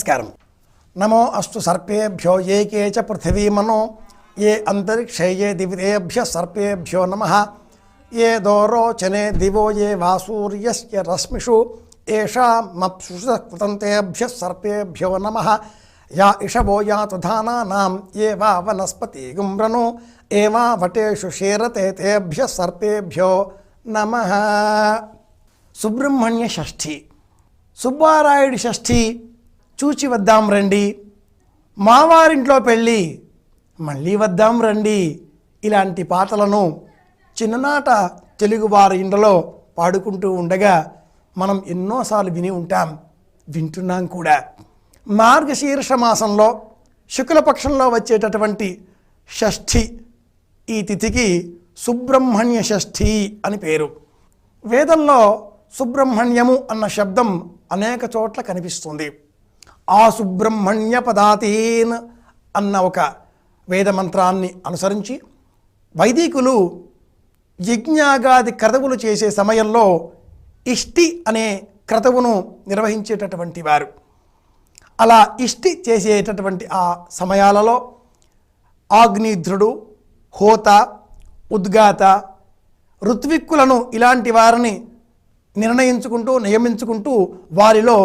నమస్కారం. నమో అస్తు సర్పేభ్యో ఏకే చ పృథివీమనో ఏ అంతరిక్షే ఏ దివిదేభ్య సర్పేభ్యో నమః. ఏ దోరోచనే దివో ఏ వాసూర్యస్య రశ్మిషు ఏషామప్సుషకృతంతేభ్య సర్పేభ్యో నమః. యా ఇషవో యాతు ధానానాం ఏ వా వనస్పతి గుమ్రను ఏ వా వటేషు శీరతే తేభ్య సర్పేభ్యో నమః. సుబ్రహ్మణ్య షష్ఠి, సుబ్బారాయుడి షష్ఠి చూచి వద్దాం రండి, మావారింట్లో పెళ్ళి మళ్ళీ వద్దాం రండి, ఇలాంటి పాటలను చిన్ననాట తెలుగువారి ఇండ్లలో పాడుకుంటూ ఉండగా మనం ఎన్నోసార్లు విని ఉంటాం, వింటున్నాం కూడా. మార్గశీర్ష మాసంలో శుక్లపక్షంలో వచ్చేటటువంటి షష్ఠి, ఈ తిథికి సుబ్రహ్మణ్య షష్ఠి అని పేరు. వేదంలో సుబ్రహ్మణ్యము అన్న శబ్దం అనేక చోట్ల కనిపిస్తుంది. ఆ సుబ్రహ్మణ్య పదాతీన్ అన్న ఒక వేదమంత్రాన్ని అనుసరించి వైదికులు యజ్ఞాగాది క్రతువులు చేసే సమయంలో ఇష్టి అనే క్రతువును నిర్వహించేటటువంటి వారు. అలా ఇష్టి చేసేటటువంటి ఆ సమయాలలో ఆగ్నిధ్రుడు, హోత, ఉద్గాత, ఋత్విక్కులను ఇలాంటి వారిని నియమించుకుంటూ వారిలో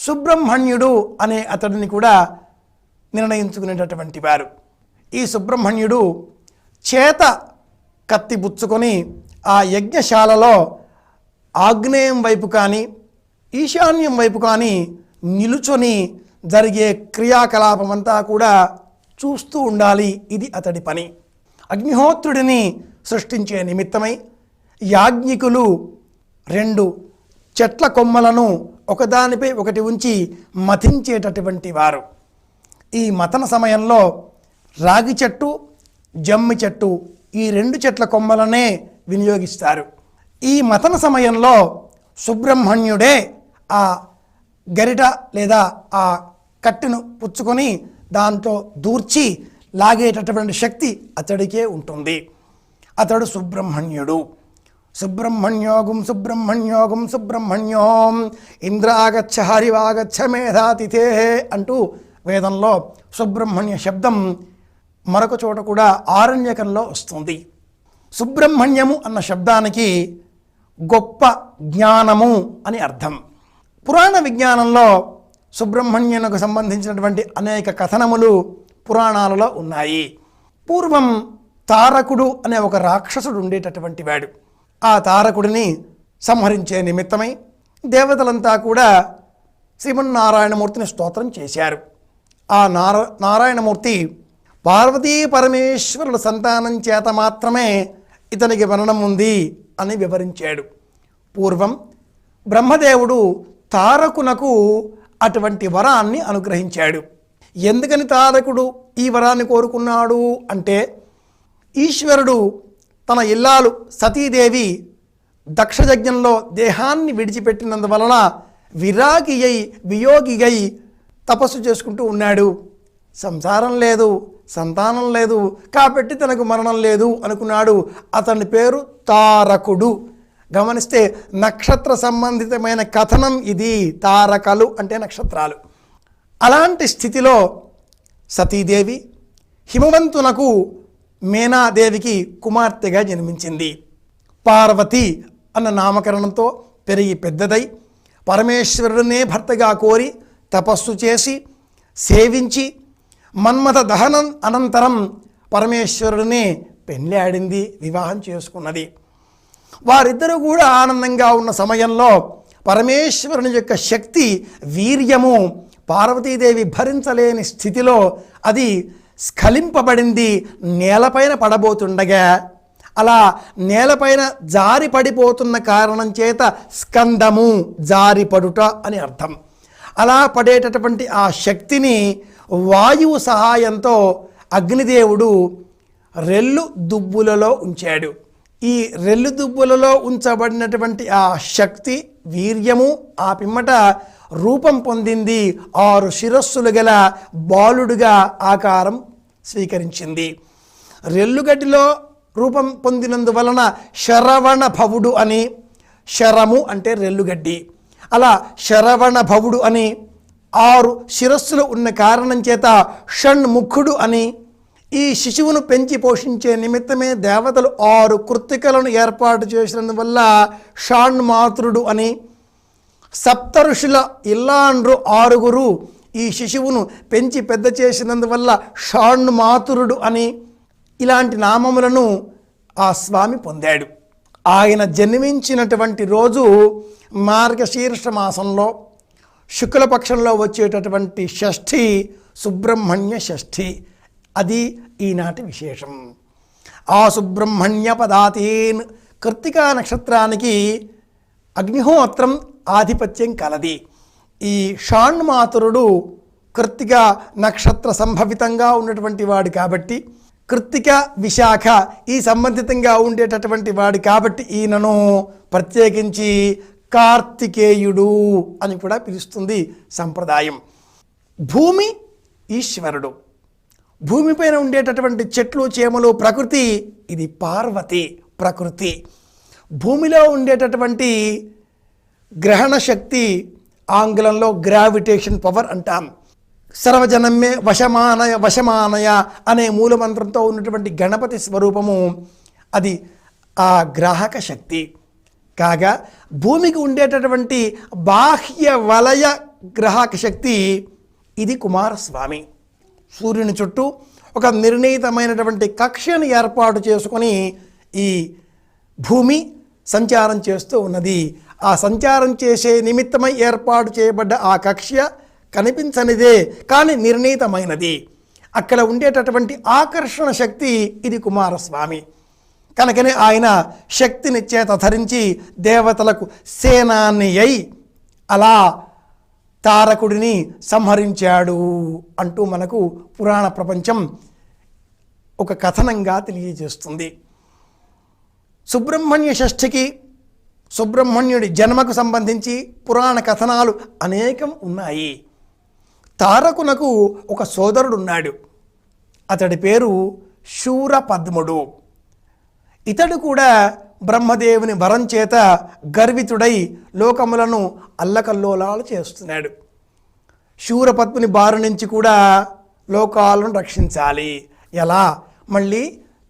సుబ్రహ్మణ్యుడు అనే అతడిని కూడా నిర్ణయించుకునేటటువంటి వారు. ఈ సుబ్రహ్మణ్యుడు చేత కత్తి పుచ్చుకొని ఆ యజ్ఞశాలలో ఆగ్నేయం వైపు కానీ ఈశాన్యం వైపు కానీ నిలుచొని జరిగే క్రియాకలాపమంతా కూడా చూస్తూ ఉండాలి. ఇది అతడి పని. అగ్నిహోత్రుడిని సృష్టించే నిమిత్తమై యాజ్ఞికులు 2 చెట్ల కొమ్మలను ఒకదానిపై ఒకటి ఉంచి మథించేటటువంటి వారు. ఈ మథన సమయంలో రాగి చెట్టు, జమ్మి చెట్టు, ఈ 2 చెట్ల కొమ్మలనే వినియోగిస్తారు. ఈ మథన సమయంలో సుబ్రహ్మణ్యుడే ఆ గరిట లేదా ఆ కట్టెను పుచ్చుకొని దాంతో దూర్చి లాగేటటువంటి శక్తి అతడికే ఉంటుంది. అతడు సుబ్రహ్మణ్యుడు. సుబ్రహ్మణ్యోగం సుబ్రహ్మణ్యోగం సుబ్రహ్మణ్యోం ఇంద్రాగచ్చ హరివాగచ్చ మేధాతిథే అంటూ వేదంలో సుబ్రహ్మణ్య శబ్దం మరొక చోట కూడా ఆరణ్యకంలో వస్తుంది. సుబ్రహ్మణ్యము అన్న శబ్దానికి గొప్ప జ్ఞానము అని అర్థం. పురాణ విజ్ఞానంలో సుబ్రహ్మణ్యునికి సంబంధించినటువంటి అనేక కథనములు పురాణాలలో ఉన్నాయి. పూర్వం తారకుడు అనే ఒక రాక్షసుడు ఉండేటటువంటి వాడు. ఆ తారకుడిని సంహరించే నిమిత్తమై దేవతలంతా కూడా శ్రీమన్నారాయణమూర్తిని స్తోత్రం చేశారు. ఆ నారాయణమూర్తి పార్వతీ పరమేశ్వరుల సంతానం చేత మాత్రమే ఇతనికి మరణం ఉంది అని వివరించాడు. పూర్వం బ్రహ్మదేవుడు తారకునకు అటువంటి వరాన్ని అనుగ్రహించాడు. ఎందుకని తారకుడు ఈ వరాన్ని కోరుకున్నాడు అంటే, ఈశ్వరుడు తన ఇల్లాలు సతీదేవి దక్షయజ్ఞంలో దేహాన్ని విడిచిపెట్టినందువలన విరాగి అయి వియోగి అయి తపస్సు చేసుకుంటూ ఉన్నాడు. సంసారం లేదు, సంతానం లేదు, కాబట్టి తనకు మరణం లేదు అనుకున్నాడు. అతని పేరు తారకుడు. గమనిస్తే నక్షత్ర సంబంధితమైన కథనం ఇది. తారకలు అంటే నక్షత్రాలు. అలాంటి స్థితిలో సతీదేవి హిమవంతునకు మేనాదేవికి కుమార్తెగా జన్మించింది. పార్వతి అన్న నామకరణంతో పెరిగి పెద్దదై పరమేశ్వరుడినే భర్తగా కోరి తపస్సు చేసి సేవించి మన్మథ దహనం అనంతరం పరమేశ్వరుడినే పెళ్ళాడింది, వివాహం చేసుకున్నది. వారిద్దరూ కూడా ఆనందంగా ఉన్న సమయంలో పరమేశ్వరుని యొక్క శక్తి, వీర్యము పార్వతీదేవి భరించలేని స్థితిలో అది స్ఖలింపబడింది. నేలపైన పడబోతుండగా అలా నేలపైన జారి పడిపోతున్న కారణం చేత స్కందము, జారిపడుట అని అర్థం. అలా పడేటటువంటి ఆ శక్తిని వాయువు సహాయంతో అగ్నిదేవుడు రెల్లు దుబ్బులలో ఉంచాడు. ఈ రెల్లు దుబ్బులలో ఉంచబడినటువంటి ఆ శక్తి, వీర్యము ఆ పిమ్మట రూపం పొందింది. 6 శిరస్సులు గల బాలుడుగా ఆకారం స్వీకరించింది. రెల్లుగడ్డిలో రూపం పొందినందువలన శరవణ భవుడు అని, శరము అంటే రెల్లుగడ్డి, అలా శరవణ భవుడు అని 6 శిరస్సులు ఉన్న కారణం చేత షణ్ముఖుడు అని, ఈ శిశువును పెంచి పోషించే నిమిత్తమే దేవతలు 6 కృత్తికలను ఏర్పాటు చేసినందువల్ల షాణ్మాతృడు అని, సప్తఋషుల ఇల్లాండ్రు 6 ఈ శిశువును పెంచి పెద్ద చేసినందువల్ల షాణ్మాతురుడు అని, ఇలాంటి నామములను ఆ స్వామి పొందాడు. ఆయన జన్మించినటువంటి రోజు మార్గశీర్ష మాసంలో శుక్లపక్షంలో వచ్చేటటువంటి షష్ఠి సుబ్రహ్మణ్య షష్ఠి. అది ఈనాటి విశేషం. ఆ సుబ్రహ్మణ్య పదాతీన్ కృత్తికా నక్షత్రానికి అగ్నిహోత్రం ఆధిపత్యం కలది. ఈ షాణ్మాతురుడు కృత్తిక నక్షత్ర సంభవితంగా ఉన్నటువంటి వాడు కాబట్టి, కృత్తిక విశాఖ ఈ సంబంధితంగా ఉండేటటువంటి వాడు కాబట్టి ఈయనను ప్రత్యేకించి కార్తికేయుడు అని కూడా పిలుస్తుంది సంప్రదాయం. భూమి ఈశ్వరుడు, భూమిపైన ఉండేటటువంటి చెట్లు చేమలు ప్రకృతి, ఇది పార్వతి ప్రకృతి. భూమిలో ఉండేటటువంటి గ్రహణ శక్తి ఆంగ్లంలో గ్రావిటేషన్ పవర్ అంటాం. సర్వజనమే వశమానయ వశమానయ అనే మూలమంత్రంతో ఉన్నటువంటి గణపతి స్వరూపము అది ఆ గ్రాహక శక్తి కాగా, భూమికి ఉండేటటువంటి బాహ్య వలయ గ్రాహక శక్తి ఇది కుమారస్వామి. సూర్యుని చుట్టూ ఒక నిర్ణీతమైనటువంటి కక్ష్యను ఏర్పాటు చేసుకొని ఈ భూమి సంచారం చేస్తూ ఉన్నది. ఆ సంచారం చేసే నిమిత్తమై ఏర్పాటు చేయబడ్డ ఆ కక్ష్య కనిపించనిదే కానీ నిర్ణీతమైనది. అక్కడ ఉండేటటువంటి ఆకర్షణ శక్తి ఇది కుమారస్వామి. కనుకనే ఆయన శక్తిని చేత ధరించి దేవతలకు సేనాని అయి అలా తారకుడిని సంహరించాడు అంటూ మనకు పురాణ ప్రపంచం ఒక కథనంగా తెలియజేస్తుంది. సుబ్రహ్మణ్య షష్ఠికి సుబ్రహ్మణ్యుడి జన్మకు సంబంధించి పురాణ కథనాలు అనేకం ఉన్నాయి. తారకునకు ఒక సోదరుడున్నాడు. అతడి పేరు శూరపద్ముడు. ఇతడు కూడా బ్రహ్మదేవుని వరం చేత గర్వితుడై లోకములను అల్లకల్లోలాలు చేస్తున్నాడు. శూరపద్ముని బారి నుంచి కూడా లోకాలను రక్షించాలి. ఎలా? మళ్ళీ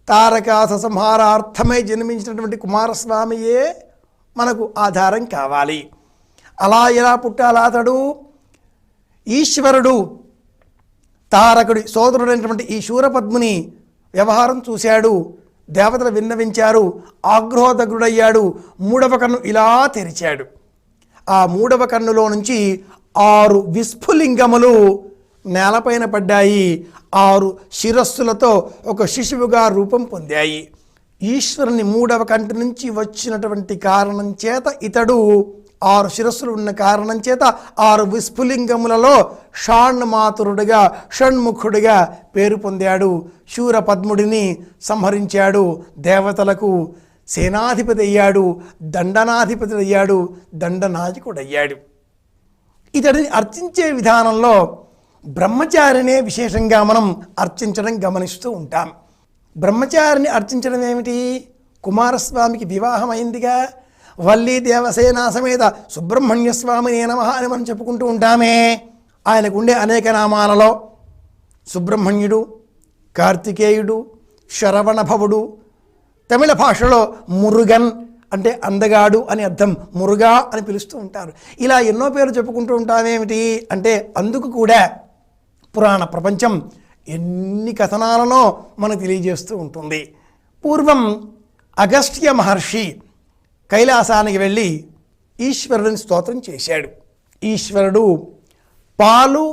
తారకాస సంహారార్థమై జన్మించినటువంటి కుమారస్వామియే మనకు ఆధారం కావాలి. అలా ఎలా పుట్టాలా? అతడు ఈశ్వరుడు తారకుడి సోదరుడైనటువంటి ఈ శూరపద్ముని వ్యవహారం చూశాడు. దేవతలు విన్నవించారు. ఆగ్రహోదగ్రుడయ్యాడు. 3వ కన్ను ఇలా తెరిచాడు. ఆ 3వ కన్నులో నుంచి 6 విస్ఫులింగములు నేలపైన పడ్డాయి. 6 శిరస్సులతో ఒక శిశువుగా రూపం పొందాయి. ఈశ్వరుని 3వ కంటి నుంచి వచ్చినటువంటి కారణం చేత ఇతడు 6 శిరస్సులు ఉన్న కారణం చేత 6 విస్ఫులింగములలో షాణ్మాతురుడిగా షణ్ముఖుడిగా పేరు పొందాడు. శూరపద్ముడిని సంహరించాడు. దేవతలకు సేనాధిపతి అయ్యాడు. దండనాధిపతి అయ్యాడు. దండనాయకుడయ్యాడు. ఇతడిని అర్చించే విధానంలో బ్రహ్మచారినే విశేషంగా మనం అర్చించడం గమనిస్తూ ఉంటాం. బ్రహ్మచారిని అర్చించడం ఏమిటి? కుమారస్వామికి వివాహం అయిందిగా, వల్లీ దేవసేనా సమేత సుబ్రహ్మణ్య స్వామినే నమః అని మనం చెప్పుకుంటూ ఉంటామే. ఆయనకు ఉండే అనేక నామాలలో సుబ్రహ్మణ్యుడు, కార్తికేయుడు, శరవణభవుడు, తమిళ భాషలో మురుగన్ అంటే అందగాడు అని అర్థం, మురుగా అని పిలుస్తూ ఉంటారు. ఇలా ఎన్నో పేర్లు చెప్పుకుంటూ ఉంటామేమిటి అంటే అందుకు కూడా పురాణ ప్రపంచం ఎన్ని కథనాలనో మనకు తెలియజేస్తూ ఉంటుంది. పూర్వం అగస్త్య మహర్షి కైలాసానికి వెళ్ళి ఈశ్వరుడిని స్తోత్రం చేశాడు. ఈశ్వరుడు పాలు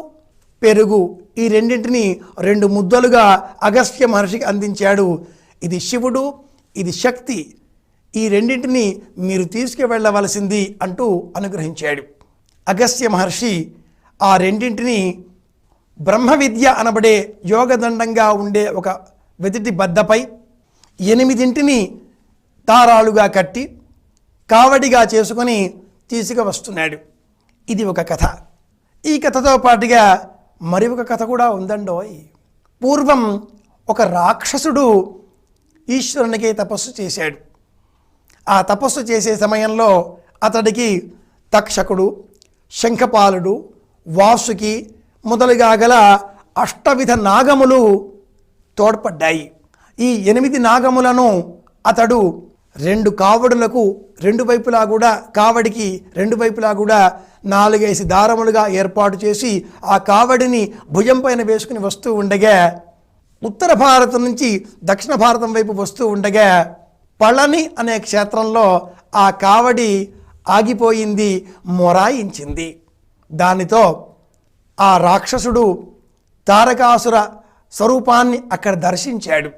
పెరుగు ఈ రెండింటిని 2 ముద్దలుగా అగస్త్య మహర్షికి అందించాడు. ఇది శివుడు, ఇది శక్తి, ఈ రెండింటిని మీరు తీసుకువెళ్ళవలసింది అంటూ అనుగ్రహించాడు. అగస్త్య మహర్షి ఆ రెండింటిని బ్రహ్మ విద్య అనబడే యోగదండంగా ఉండే ఒక వెదిటి బద్దపై 8 దారాలుగా కట్టి కావడిగా చేసుకొని తీసుకువస్తున్నాడు. ఇది ఒక కథ. ఈ కథతో పాటుగా మరి ఒక కథ కూడా ఉందండోయ్. పూర్వం ఒక రాక్షసుడు ఈశ్వరునికి తపస్సు చేశాడు. ఆ తపస్సు చేసే సమయంలో అతడికి తక్షకుడు, శంఖపాలుడు, వాసుకి మొదలుగా గల అష్టవిధ నాగములు తోడ్పడ్డాయి. ఈ 8 నాగములను అతడు 2 కావడులకు కావడికి రెండు వైపులా కూడా 4 దారములుగా ఏర్పాటు చేసి ఆ కావడిని భుజం పైన వేసుకుని వస్తూ ఉండగా, ఉత్తర భారతం నుంచి దక్షిణ భారతం వైపు వస్తూ ఉండగా పళని అనే క్షేత్రంలో ఆ కావడి ఆగిపోయింది, మొరాయించింది. దానితో ఆ రాక్షసుడు తారకాసుర స్వరూపాన్ని అక్కడ దర్శించాడు.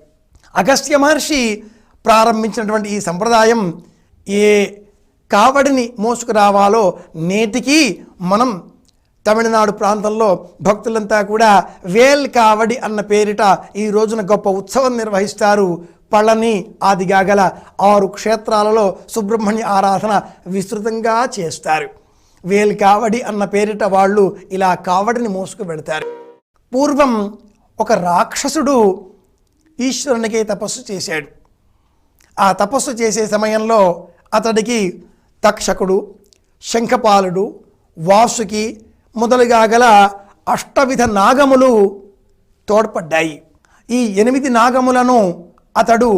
అగస్త్య మహర్షి ప్రారంభించినటువంటి ఈ సంప్రదాయం ఏ కావడిని మోసుకురావాలో నేటికి మనం తమిళనాడు ప్రాంతంలో భక్తులంతా కూడా వేల్ కావడి అన్న పేరిట ఈ రోజున గొప్ప ఉత్సవం నిర్వహిస్తారు. పళని ఆదిగా గల 6 క్షేత్రాలలో సుబ్రహ్మణ్య ఆరాధన విస్తృతంగా చేస్తారు. వేల్ కావడి అన్న పేరిట వాళ్ళు ఇలా కావడిని మోసుకు వెళతారు. పూర్వం ఒక రాక్షసుడు ఈశ్వరునికి తపస్సు చేశాడు. ఆ తపస్సు చేసే సమయంలో అతడికి తక్షకుడు, శంఖపాలుడు, వాసుకి మొదలుగా గల అష్టవిధ నాగములు తోడ్పడ్డాయి. ఈ 8 నాగములను అతడు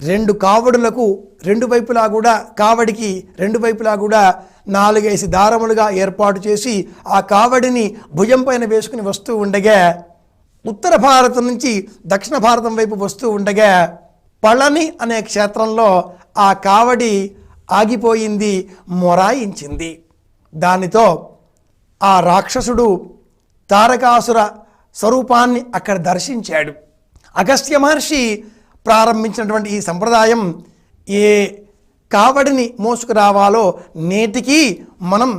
2 కావడులకు కావడికి రెండు వైపులా కూడా 4 దారములుగా ఏర్పాటు చేసి ఆ కావడిని భుజం పైన వేసుకుని వస్తూ ఉండగా, ఉత్తర భారతం నుంచి దక్షిణ భారతం వైపు వస్తూ ఉండగా పళని అనే క్షేత్రంలో ఆ కావడి ఆగిపోయింది, మొరాయించింది. దానితో ఆ రాక్షసుడు తారకాసుర స్వరూపాన్ని అక్కడ దర్శించాడు. అగస్త్య మహర్షి ప్రారంభించినటువంటి ఈ సంప్రదాయం ఏ కావడిని మోసుకురావాలో నేటికి మనం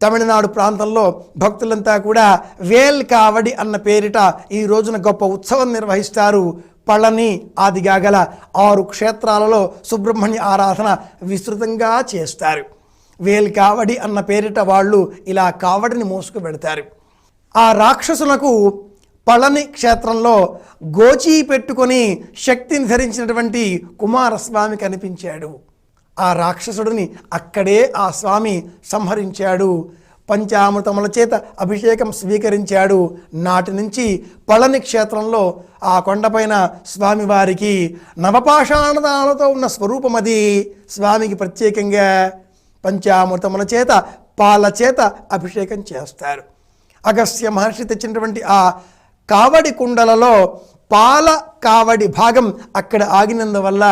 తమిళనాడు ప్రాంతంలో భక్తులంతా కూడా వేల్ కావడి అన్న పేరిట ఈ రోజున గొప్ప ఉత్సవం నిర్వహిస్తారు. పళని ఆదిగా గల 6 క్షేత్రాలలో సుబ్రహ్మణ్య ఆరాధన విస్తృతంగా చేస్తారు. వేల్ కావడి అన్న పేరిట వాళ్ళు ఇలా కావడిని మోసుకు వెళతారు. ఆ రాక్షసులకు పళని క్షేత్రంలో గోచి పెట్టుకొని శక్తిని ధరించినటువంటి కుమారస్వామి కనిపించాడు. ఆ రాక్షసుడిని అక్కడే ఆ స్వామి సంహరించాడు. పంచామృతముల చేత అభిషేకం స్వీకరించాడు. నాటి నుంచి పళని క్షేత్రంలో ఆ కొండపైన స్వామివారికి నవపాషాణదాలతో ఉన్న స్వరూపం అది. స్వామికి ప్రత్యేకంగా పంచామృతముల చేత పాల చేత అభిషేకం చేస్తారు. అగస్త్య మహర్షి తెచ్చినటువంటి ఆ కావడి కుండలలో పాల కావడి భాగం అక్కడ ఆగినందువల్ల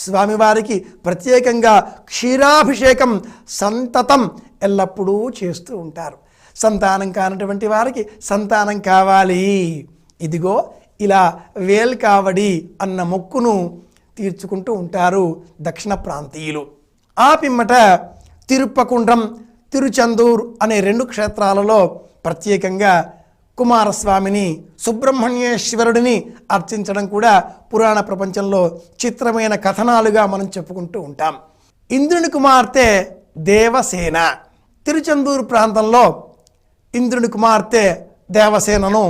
స్వామివారికి ప్రత్యేకంగా క్షీరాభిషేకం సంతతం ఎల్లప్పుడూ చేస్తూ ఉంటారు. సంతానం కానటువంటి వారికి సంతానం కావాలి, ఇదిగో ఇలా వేల్ కావడి అన్న మొక్కును తీర్చుకుంటూ ఉంటారు దక్షిణ ప్రాంతీయులు. ఆ పిమ్మట తిరుప్పకుండ్రం, తిరుచందూర్ అనే 2 క్షేత్రాలలో ప్రత్యేకంగా కుమారస్వామిని, సుబ్రహ్మణ్యేశ్వరుడిని అర్చించడం కూడా పురాణ ప్రపంచంలో చిత్రమైన కథనాలుగా మనం చెప్పుకుంటూ ఉంటాం. ఇంద్రుని కుమార్తె దేవసేన, తిరుచందూరు ప్రాంతంలో ఇంద్రుని కుమార్తె దేవసేనను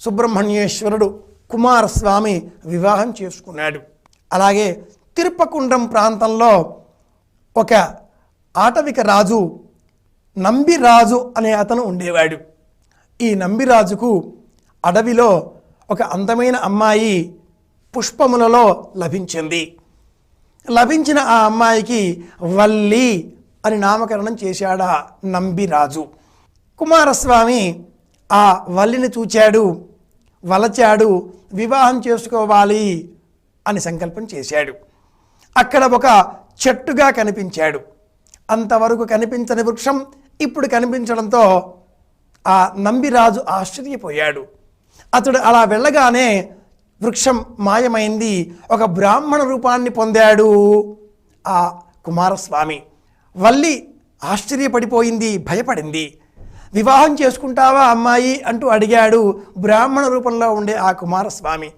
సుబ్రహ్మణ్యేశ్వరుడు కుమారస్వామి వివాహం చేసుకున్నాడు. అలాగే తిరుప్పకుండ్రం ప్రాంతంలో ఒక ఆటవిక రాజు నంబిరాజు అనే అతను ఉండేవాడు. ఈ నంబిరాజుకు అడవిలో ఒక అందమైన అమ్మాయి పుష్పములలో లభించింది. లభించిన ఆ అమ్మాయికి వల్లి అని నామకరణం చేశాడా నంబిరాజు. కుమారస్వామి ఆ వల్లిని చూచాడు, వలచాడు, వివాహం చేసుకోవాలి అని సంకల్పం చేశాడు. అక్కడ ఒక చెట్టుగా కనిపించాడు. అంతవరకు కనిపించని వృక్షం ఇప్పుడు కనిపించడంతో ఆ నంబిరాజు ఆశ్చర్యపోయాడు. అతడు అలా వెళ్ళగానే వృక్షం మాయమైంది. ఒక బ్రాహ్మణ రూపాన్ని పొందాడు ఆ కుమారస్వామి. వల్లి ఆశ్చర్యపడిపోయింది, భయపడింది. వివాహం చేసుకుంటావా అమ్మాయి అంటూ అడిగాడు బ్రాహ్మణ రూపంలో ఉండే ఆ కుమారస్వామి.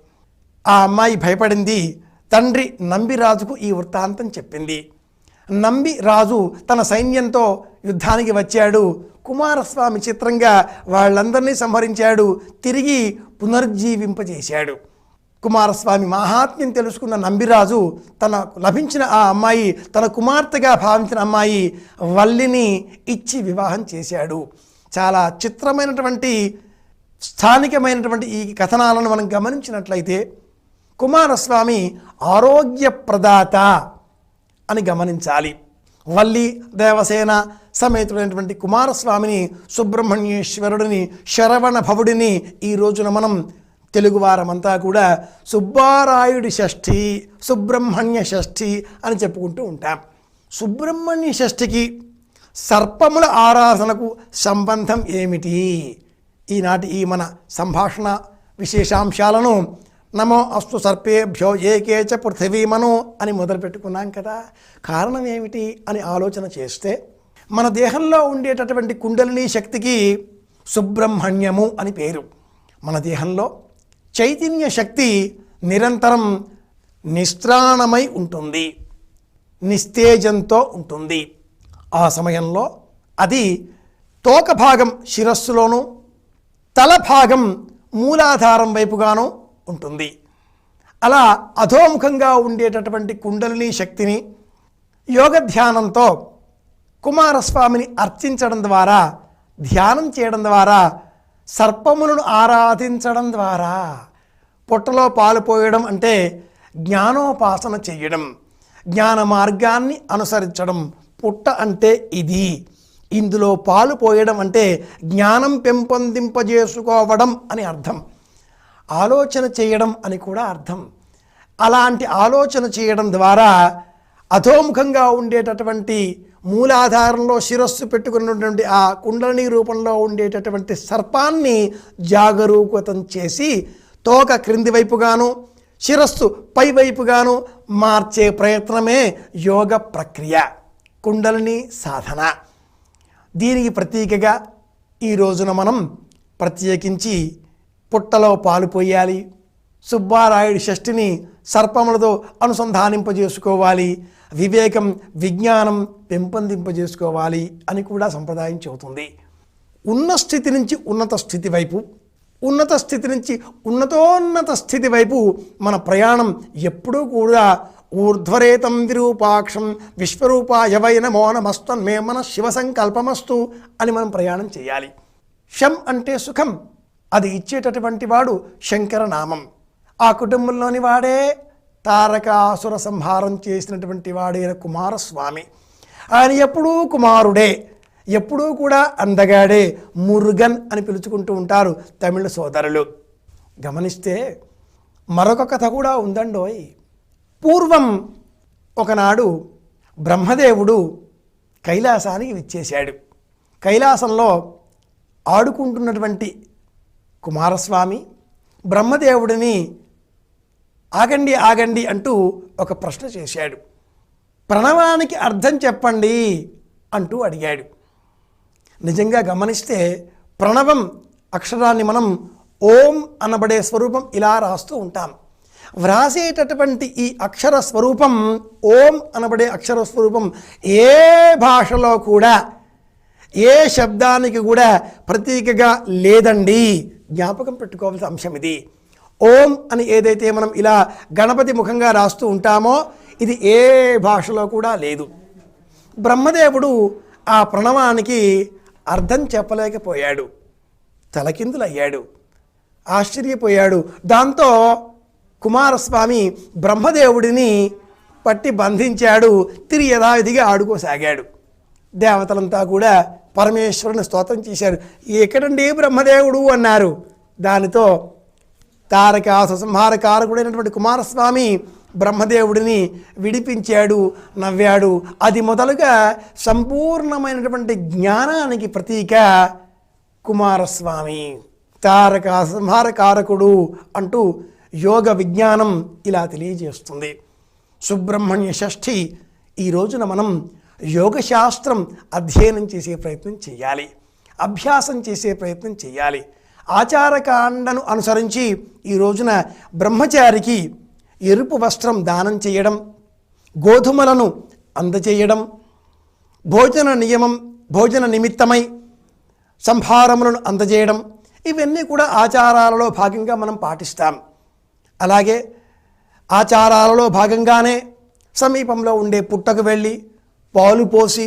ఆ అమ్మాయి భయపడింది. తండ్రి నంబిరాజుకు ఈ వృత్తాంతం చెప్పింది. నంబిరాజు తన సైన్యంతో యుద్ధానికి వచ్చాడు. కుమారస్వామి చిత్రంగా వాళ్ళందరినీ సంహరించాడు, తిరిగి పునర్జీవింపజేశాడు. కుమారస్వామి మహాత్మ్యం తెలుసుకున్న నంబిరాజు తనకు లభించిన ఆ అమ్మాయి, తన కుమార్తెగా భావించిన అమ్మాయి వల్లిని ఇచ్చి వివాహం చేశాడు. చాలా చిత్రమైనటువంటి స్థానికమైనటువంటి ఈ కథనాలను మనం గమనించినట్లయితే కుమారస్వామి ఆరోగ్య ప్రదాత అని గమనించాలి. వల్లి దేవసేన సమేతుడైనటువంటి కుమారస్వామిని, సుబ్రహ్మణ్యేశ్వరుడిని, శరవణ భవుడిని ఈ రోజున మనం తెలుగువారమంతా కూడా సుబ్బారాయుడి షష్ఠి, సుబ్రహ్మణ్య షష్ఠి అని చెప్పుకుంటూ ఉంటాం. సుబ్రహ్మణ్య షష్ఠికి సర్పముల ఆరాధనకు సంబంధం ఏమిటి? ఈనాటి ఈ మన సంభాషణ విశేషాంశాలను నమో అస్తు సర్పేభ్యో ఏకేచ పృథివీమను అని మొదలుపెట్టుకున్నాం కదా. కారణం ఏమిటి అని ఆలోచన చేస్తే మన దేహంలో ఉండేటటువంటి కుండలిని శక్తికి సుబ్రహ్మణ్యము అని పేరు. మన దేహంలో చైతన్య శక్తి నిరంతరం నిస్త్రాణమై ఉంటుంది, నిస్తేజంతో ఉంటుంది. ఆ సమయంలో అది తోక భాగం శిరస్సులోనూ, తల భాగం మూలాధారం వైపుగాను ఉంటుంది. అలా అధోముఖంగా ఉండేటటువంటి కుండలిని శక్తిని యోగ ధ్యానంతో కుమారస్వామిని అర్చించడం ద్వారా, ధ్యానం చేయడం ద్వారా, సర్పములను ఆరాధించడం ద్వారా, పొట్టలో పాలు పోయడం అంటే జ్ఞానోపాసన చేయడం, జ్ఞాన మార్గాన్ని అనుసరించడం. పుట్ట అంటే ఇది, ఇందులో పాలు పోయడం అంటే జ్ఞానం పెంపొందింపజేసుకోవడం అని అర్థం. ఆలోచన చేయడం అని కూడా అర్థం. అలాంటి ఆలోచన చేయడం ద్వారా అధోముఖంగా ఉండేటటువంటి మూలాధారంలో శిరస్సు పెట్టుకున్నటువంటి ఆ కుండలిని రూపంలో ఉండేటటువంటి సర్పాన్ని జాగరూకతం చేసి తోక క్రింది వైపుగాను, శిరస్సు పై వైపుగాను మార్చే ప్రయత్నమే యోగ ప్రక్రియ, కుండలిని సాధన. దీనికి ప్రతీకగా ఈ రోజున మనం ప్రత్యేకించి పుట్టలో పాలు పోయాలి, సుబ్బారాయుడి షష్ఠిని సర్పములతో అనుసంధానింపజేసుకోవాలి, వివేకం విజ్ఞానం పెంపొందింపజేసుకోవాలి అని కూడా సంప్రదాయం చెబుతుంది. ఉన్న స్థితి నుంచి ఉన్నత స్థితి వైపు, ఉన్నత స్థితి నుంచి ఉన్నతోన్నత స్థితి వైపు మన ప్రయాణం ఎప్పుడూ కూడా ఊర్ధ్వరేతం విరూపాక్షం విశ్వరూపాయ నమో నమస్తన్మే మన శివ సంకల్పమస్తు అని మనం ప్రయాణం చేయాలి. శం అంటే సుఖం, అది ఇచ్చేటటువంటి వాడు శంకరనామం. ఆ కుటుంబంలోని వాడే తారకాసుర సంహారం చేసినటువంటి వాడైన కుమారస్వామి. ఆయన ఎప్పుడూ కుమారుడే, ఎప్పుడూ కూడా అందగాడే, మురుగన్ అని పిలుచుకుంటూ ఉంటారు తమిళ సోదరులు. గమనిస్తే మరొక కథ కూడా ఉందండోయ్. పూర్వం ఒకనాడు బ్రహ్మదేవుడు కైలాసానికి విచ్చేశాడు. కైలాసంలో ఆడుకుంటున్నటువంటి కుమారస్వామి బ్రహ్మదేవుడిని ఆగండి ఆగండి అంటూ ఒక ప్రశ్న చేశాడు. ప్రణవానికి అర్థం చెప్పండి అంటూ అడిగాడు. నిజంగా గమనిస్తే ప్రణవం అక్షరాన్ని మనం ఓం అనబడే స్వరూపం ఇలా రాస్తూ ఉంటాం. వ్రాసేటటువంటి ఈ అక్షర స్వరూపం, ఓం అనబడే అక్షర స్వరూపం ఏ భాషలో కూడా ఏ శబ్దానికి కూడా ప్రతీకగా లేదండి. జ్ఞాపకం పెట్టుకోవాల్సిన అంశం ఇది. ఓం అని ఏదైతే మనం ఇలా గణపతి ముఖంగా రాస్తూ ఉంటామో ఇది ఏ భాషలో కూడా లేదు. బ్రహ్మదేవుడు ఆ ప్రణవానికి అర్థం చెప్పలేకపోయాడు, తలకిందులయ్యాడు, ఆశ్చర్యపోయాడు. దాంతో కుమారస్వామి బ్రహ్మదేవుడిని పట్టి బంధించాడు, తిరిగి యథావిధిగా ఆడుకోసాగాడు. దేవతలంతా కూడా పరమేశ్వరుని స్తోత్రం చేశారు. ఎక్కడండి బ్రహ్మదేవుడు అన్నారు. దానితో తారకాసుర సంహారకారకుడైనటువంటి కుమారస్వామి బ్రహ్మదేవుడిని విడిపించాడు, నవ్వాడు. అది మొదలుగా సంపూర్ణమైనటువంటి జ్ఞానానికి ప్రతీక కుమారస్వామి, తారకాసుర సంహారకారకుడు అంటూ యోగ విజ్ఞానం ఇలా తెలియజేస్తుంది. సుబ్రహ్మణ్య షష్ఠి ఈ రోజున మనం యోగశాస్త్రం అధ్యయనం చేసే ప్రయత్నం చేయాలి, అభ్యాసం చేసే ప్రయత్నం చేయాలి. ఆచారకాండను అనుసరించి ఈ రోజున బ్రహ్మచారికి ఎరుపు వస్త్రం దానం చేయడం, గోధుమలను అందచేయడం, భోజన నిమిత్తమై సంభారములను అందజేయడం, ఇవన్నీ కూడా ఆచారాలలో భాగంగా మనం పాటిస్తాం. అలాగే ఆచారాలలో భాగంగానే సమీపంలో ఉండే పుట్టకు వెళ్ళి పాలు పోసి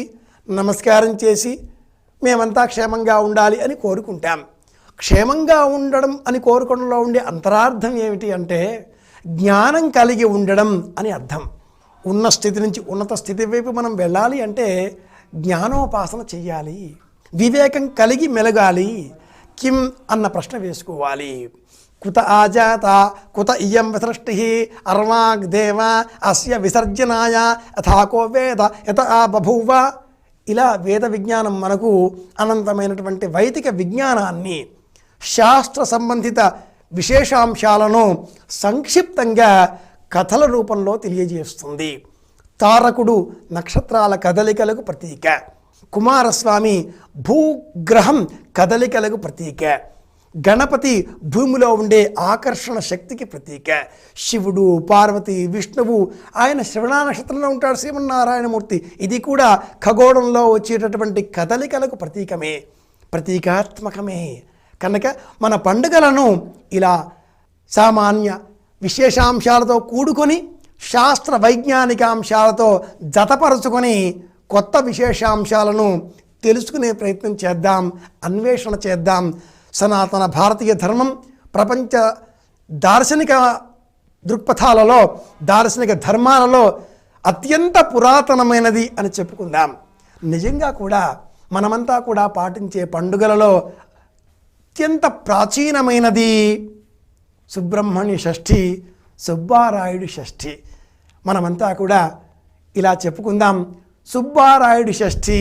నమస్కారం చేసి మేమంతా క్షేమంగా ఉండాలి అని కోరుకుంటాం. క్షేమంగా ఉండడం అని కోరుకోవడంలో ఉండే అంతరార్థం ఏమిటి అంటే జ్ఞానం కలిగి ఉండడం అని అర్థం. ఉన్న స్థితి నుంచి ఉన్నత స్థితి వైపు మనం వెళ్ళాలి అంటే జ్ఞానోపాసన చెయ్యాలి, వివేకం కలిగి మెలగాలి. కిం అన్న ప్రశ్న వేసుకోవాలి. కుత ఆజాత కుత ఇయం విసృష్టి అర్వాగ్దేవ అస్య విసర్జనాయ యథాకో వేద యత ఆ బభూవ. ఇలా వేద విజ్ఞానం మనకు అనంతమైనటువంటి వైదిక విజ్ఞానాన్ని, శాస్త్ర సంబంధిత విశేషాంశాలను సంక్షిప్తంగా కథల రూపంలో తెలియజేస్తుంది. తారకుడు నక్షత్రాల కదలికలకు ప్రతీక, కుమారస్వామి భూగ్రహం కదలికలకు ప్రతీక, గణపతి భూమిలో ఉండే ఆకర్షణ శక్తికి ప్రతీక, శివుడు పార్వతి విష్ణువు ఆయన శ్రవణ నక్షత్రంలో ఉంటాడు శ్రీమన్నారాయణమూర్తి. ఇది కూడా ఖగోళంలో వచ్చేటటువంటి కదలికలకు ప్రతీకమే, ప్రతీకాత్మకమే. కనుక మన పండుగలను ఇలా సామాన్య విశేషాంశాలతో కూడుకొని శాస్త్ర వైజ్ఞానిక అంశాలతో జతపరుచుకొని కొత్త విశేషాంశాలను తెలుసుకునే ప్రయత్నం చేద్దాం, అన్వేషణ చేద్దాం. సనాతన భారతీయ ధర్మం ప్రపంచ దార్శనిక దృక్పథాలలో, దార్శనిక ధర్మాలలో అత్యంత పురాతనమైనది అని చెప్పుకుందాం. నిజంగా కూడా మనమంతా కూడా పాటించే పండుగలలో అత్యంత ప్రాచీనమైనది సుబ్రహ్మణ్య షష్ఠి, సుబ్బారాయుడు షష్ఠి. మనమంతా కూడా ఇలా చెప్పుకుందాం. సుబ్బారాయుడు షష్ఠి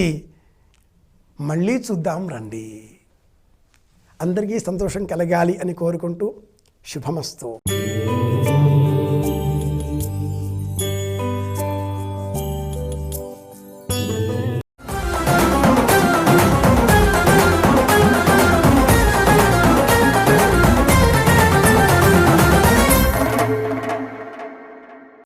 మళ్ళీ చూద్దాం రండి. అందరికీ సంతోషం కలగాలి అని కోరుకుంటూ శుభమస్తు.